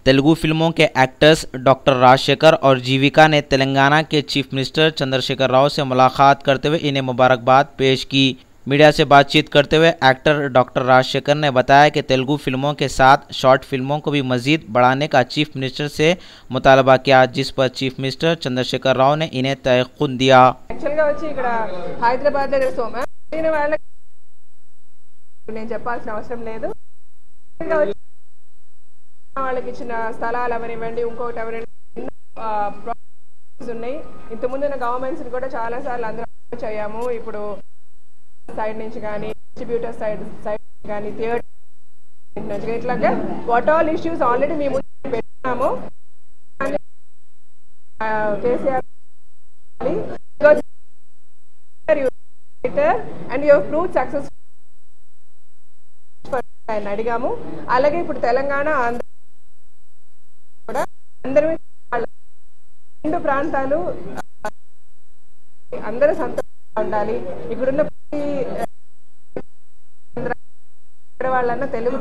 तेलुगु फिल्मों के actors doctor Rajshekhar और जीविका ने तेलंगाना के चीफ मिनिस्टर चंद्रशेखर राव से मुलाकात करते हुए इन्हें मुबारकबाद पेश की। मीडिया से बातचीत करते हुए एक्टर डॉक्टर राजशेखर ने बताया कि तेलुगु फिल्मों के साथ शॉर्ट फिल्मों को भी मजीद बढ़ाने का चीफ मिनिस्टर से मुतालबा किया, जिस पर चीफ मिनिस्टर चंद्रशेखर राव ने इन्हें तयक़ुन दिया। వాళ్ళకి ఇచ్చిన స్థలాలు అవనివ్వండి, ఇంకోటి అవనివ్వండి, ప్రాజెక్ట్స్ ఉన్నాయి. ఇంతకుముందున్న గవర్నమెంట్స్ని కూడా చాలాసార్లు అందరూ అయ్యాము. ఇప్పుడు సైడ్ నుంచి కానీ, డిస్ట్రిబ్యూటర్ సైడ్ కానీ, థియేటర్ నుంచి ఇట్లాగా వాట్ ఆల్ ఇష్యూస్ ఆల్రెడీ మేము పెట్టాము. KCR and you have proved success అని అడిగాము. అలాగే ఇప్పుడు తెలంగాణ కూడా అందరూ రెండు ప్రాంతాలు అందరూ సంతోషంగా ఉండాలి. ఇక్కడున్న వాళ్ళన్నా తెలుగు